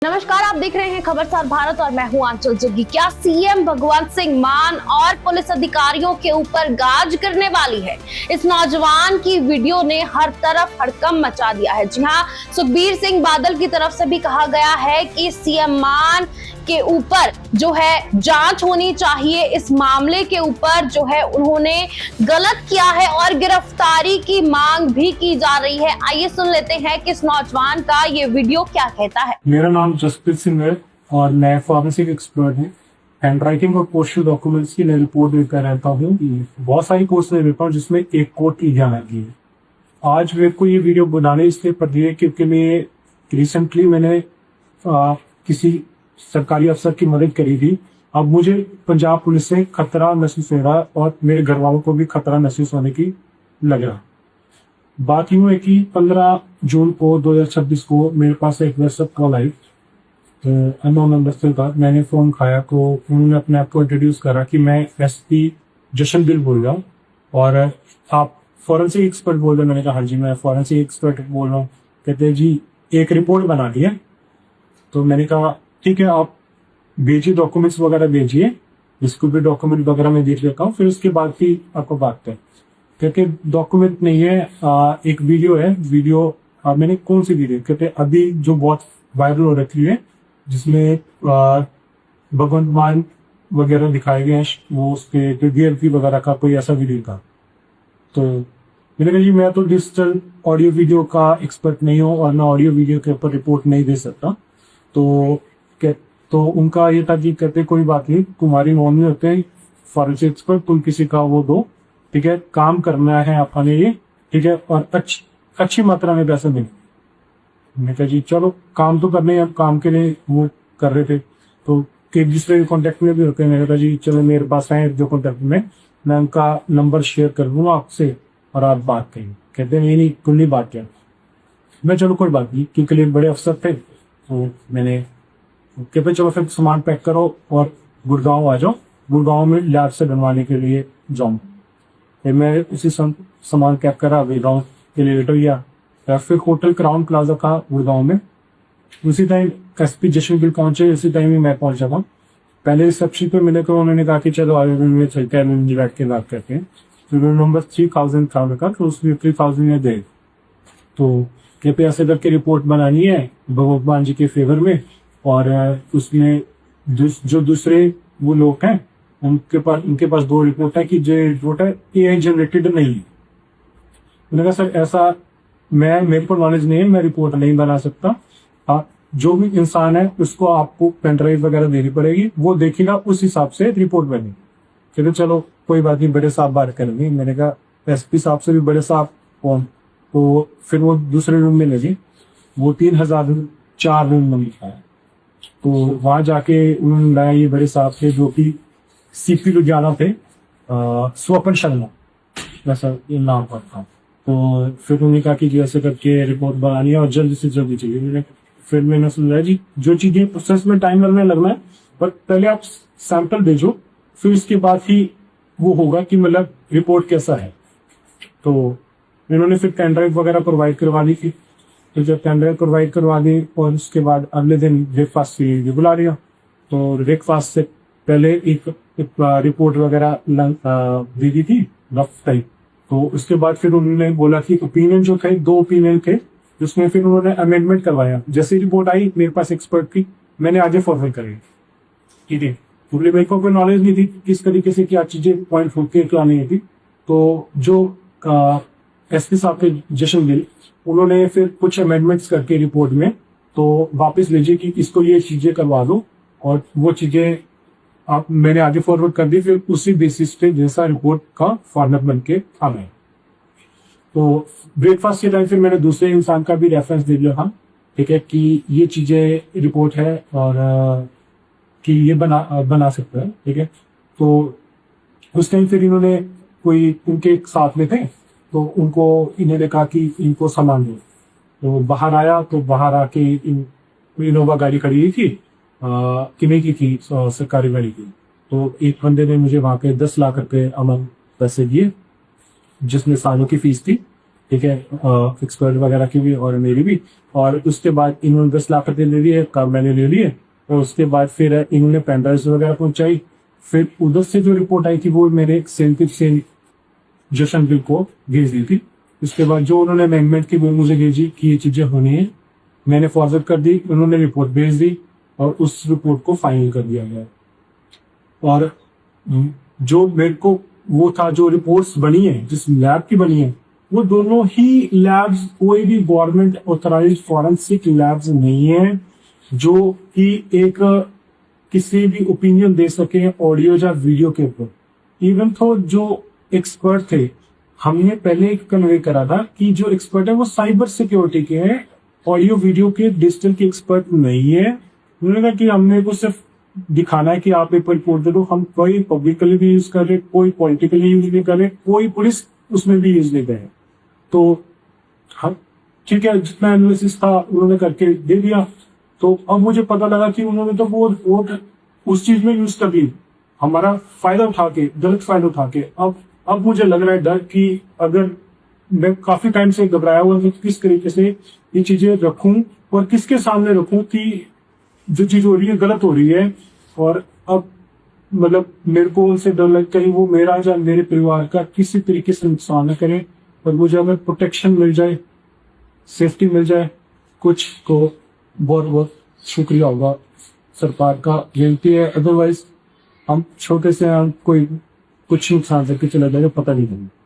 नमस्कार, आप देख रहे हैं खबरसार भारत और मैं हूं आंचल जग्गी। क्या सीएम भगवंत सिंह मान और पुलिस अधिकारियों के ऊपर गाज करने वाली है? इस नौजवान की वीडियो ने हर तरफ हड़कंप मचा दिया है। जी हां, सुखबीर सिंह बादल की तरफ से भी कहा गया है कि सीएम मान के ऊपर जो है जांच होनी चाहिए। इस मामले के ऊपर जो है उन्होंने गलत किया है और गिरफ्तारी की मांग भी की जा रही है। आइए सुन लेते हैं कि इस नौजवान का ये वीडियो क्या कहता है। मेरा नाम जसप्रीत सिंह है और मैं फॉरेंसिक एक्सपर्ट हूँ। हैंड राइटिंग और पोस्टल डॉक्यूमेंट्स की मैं रिपोर्ट लेकर रहता हूँ। बहुत सारी कोर्स ले लेता हूँ जिसमें एक कोर्ट की एग्जाम आती है। आज मेरे को ये वीडियो बनाने इसलिए पड़ रही है क्योंकि मैं रिसेंटली मैंने किसी सरकारी अफसर की मदद करी थी। अब मुझे पंजाब पुलिस से खतरा महसूस हो रहा है और मेरे घर वालों को भी खतरा महसूस होने की लग रहा। बात यूं है कि 15 जून को 2026 को मेरे पास एक व्हाट्सएप कॉल आई, अननोन नंबर से था। मैंने फोन खाया तो उन्होंने अपने आप को इंट्रोड्यूस करा कि मैं एसपी जशनबिल बोल रहा हूँ और आप फॉरेंसिक एक्सपर्ट बोल रहे हैं। मैंने कहा हाँ जी, मैं फॉरेंसिक एक्सपर्ट बोल रहा हूँ। कहते हैं जी एक रिपोर्ट बना दी है। तो मैंने कहा ठीक है, आप भेजिए, डॉक्यूमेंट्स वगैरह भेजिए, इसको भी डॉक्यूमेंट वगैरह में देख लेता हूँ, फिर उसके बाद ही आपको बात करें। कहते डॉक्यूमेंट नहीं है, एक वीडियो है। वीडियो मैंने कौन सी वीडियो? कहते अभी जो बहुत वायरल हो रखी है जिसमें भगवंत मान वगैरह दिखाए गए हैं, वो उसके डीएलपी वगैरह का कोई ऐसा वीडियो था। तो मैंने कहा जी मैं तो डिजिटल ऑडियो वीडियो का एक्सपर्ट नहीं हूँ और मैं ऑडियो वीडियो के ऊपर रिपोर्ट नहीं दे सकता। तो उनका ये था कि कहते कोई बात नहीं, तुम्हारी नॉमिनी होते हैं फॉरेंसिक एक्सपर्ट, तुम किसी का वो दो, ठीक है, काम करना है अपने लिए, ठीक है, और अच्छी मात्रा में पैसे देंगे। मैंने कहा जी चलो काम तो करने हैं, काम के लिए वो कर रहे थे। तो एक दूसरे के कॉन्टेक्ट में भी होते हैं। मैंने कहा जी चलो मेरे पास आए जो कॉन्टेक्ट में, मैं उनका नंबर शेयर कर दूंगा आपसे और आप बात करेंगे। कहते नहीं तुम नहीं बात किया। मैं चलो कोई बात नहीं, क्योंकि बड़े अफसर थे। तो मैंने कहते चलो फिर सामान पैक करो और गुड़गांव आ जाओ, गुड़गांव में लैब से बनवाने के लिए जाऊँ। फिर मैं उसी सामान पैक करा, गुड़गांव के लिए लेटर गया। फिर होटल क्राउन प्लाजा था गुड़गांव में। उसी टाइम एसपी जशनबिल पहुंचे, उसी टाइम ही मैं पहुंचा था। पहले रिसेप्शन पे मिले तो उन्होंने कहा कि चलो आगे में चलते हैं, बैठ के बात करते हैं। तो नंबर 3000 था उनका, तो उसमें 3000 दे। तो कहते ऐसे करके रिपोर्ट बनानी है भगवान जी के फेवर में, और उसमें जो दूसरे वो लोग हैं उनके पास दो रिपोर्ट है कि जो रिपोर्ट है एआई जनरेटेड नहीं है। मैंने कहा सर ऐसा मेरे को नॉलेज नहीं है, मैं रिपोर्ट नहीं बना सकता। जो भी इंसान है उसको आपको पेन ड्राइव वगैरह देनी पड़ेगी, वो देखेगा, उस हिसाब से रिपोर्ट बनेगी। फिर चलो कोई बात नहीं, बड़े साहब बात करेंगे। मैंने कहा एसपी साहब से भी बड़े साहब कौन? तो फिर वो दूसरे रूम में लगे, वो 3004 रूम में लिखा है। तो वहां जाके उन्होंने लाया, ये बड़े साहब थे जो कि सीपी लुधियाना थे, स्वपन शर्मा वैसा ये नाम पर था। तो फिर उन्होंने कहा कि जी ऐसे करके रिपोर्ट बनानी है और जल्दी से जल्दी चाहिए। फिर मैंने समझा जी जो चीजें प्रोसेस में टाइम लगना है, पर पहले आप सैंपल भेजो, फिर उसके बाद ही वो होगा कि मतलब रिपोर्ट कैसा है। तो इन्होंने फिर पेन ड्राइव वगैरह प्रोवाइड करवा दी थी। तो जब पेन ड्राइव प्रोवाइड करवा दी और उसके बाद अगले दिन ब्रेकफास्ट के लिए बुला लिया। तो ब्रेकफास्ट से पहले एक रिपोर्ट वगैरह दे दी थी रफ टाइप। तो उसके बाद फिर उन्होंने बोला कि ओपिनियन जो थे, 2 ओपिनियन थे, उसमें फिर उन्होंने अमेंडमेंट करवाया। जैसे रिपोर्ट आई मेरे पास एक्सपर्ट की, मैंने आज फॉरवर्ड करी, ठीक है, क्योंकि मेरे को कोई नॉलेज नहीं थी किस तरीके से क्या चीजें पॉइंट होके क्या नहीं थी। तो जो एसपी साहब थे जशनबिल, उन्होंने फिर कुछ अमेंडमेंट्स करके रिपोर्ट में तो वापस लीजिए कि इसको ये चीजें करवा दो, और वो चीजें आप मैंने आगे फॉरवर्ड कर दी। फिर उसी बेसिस पे जैसा रिपोर्ट का फॉर्मेट बन के आ गए। तो ब्रेकफास्ट के टाइम फिर मैंने दूसरे इंसान का भी रेफरेंस दे दिया था, ठीक है, कि ये चीजें रिपोर्ट है और कि ये बना सकते हैं, ठीक है। तो उस टाइम फिर इन्होंने कोई उनके साथ में थे, तो उनको इन्होंने कहा कि इनको सामान दो। तो बाहर आया, तो बाहर आके इनोवा गाड़ी खड़ी थी, किने की थी, सरकारी गाड़ी की। तो एक बंदे ने मुझे वहां पे 10 लाख रुपए अमन पैसे दिए, जिसमें सालों की फीस थी। ठीक है, एक्सपर्ट वगैरह की भी और मेरी भी। और उसके बाद इन्होंने 10 लाख रुपए ले लिए, काम मैंने ले लिए। और उसके बाद फिर इन्होंने पेन ड्राइव वगैरह पहुंचाई। फिर उधर से जो रिपोर्ट आई थी वो मेरे सेंथिल से जशन बिल को भेज दी थी। उसके बाद जो उन्होंने अमेंडमेंट की वो मुझे भेजी कि ये चीजें होनी है, मैंने फॉरवर्ड कर दी, उन्होंने रिपोर्ट भेज दी और उस रिपोर्ट को फाइनल कर दिया गया। और जो मेरे को वो था, जो रिपोर्ट्स बनी है जिस लैब की बनी है, वो दोनों ही लैब्स कोई भी गवर्नमेंट ऑथराइज्ड फॉरेंसिक लैब्स नहीं है जो कि एक किसी भी ओपिनियन दे सके ऑडियो या वीडियो के ऊपर। इवन तो जो एक्सपर्ट थे, हमने पहले कन्वे करा था कि जो एक्सपर्ट है वो साइबर सिक्योरिटी के हैं, ऑडियो वीडियो के, डिजिटल के एक्सपर्ट नहीं है। उन्होंने कहा कि हमने को सिर्फ दिखाना है कि आप पेपर रिपोर्ट दे दो, हम कोई पब्लिकली भी यूज कर रहे, कोई पॉलिटिकली यूज नहीं कर रहे, कोई पुलिस उसमें भी यूज नहीं करे। तो हम ठीक है, जितना एनालिसिस था उन्होंने करके दे दिया। तो अब मुझे पता लगा कि उन्होंने तो वो उस चीज में यूज कर दी, हमारा फायदा उठा के, गलत फायदा उठा के। अब मुझे लग रहा है डर कि अगर मैं काफी टाइम से घबराया हुआ हूं, किस तरीके से ये चीजें रखूं और किसके सामने रखूं कि जो चीज हो रही है गलत हो रही है। और अब मतलब मेरे को उनसे डर लगता है वो मेरा या मेरे परिवार का किसी तरीके से नुकसान न करे, और मुझे अगर प्रोटेक्शन मिल जाए, सेफ्टी मिल जाए कुछ, तो बहुत बहुत शुक्रिया होगा सरकार का, बेनती है। अदरवाइज हम छोटे से हम कोई कुछ नुकसान करके चला जाएगा, पता नहीं।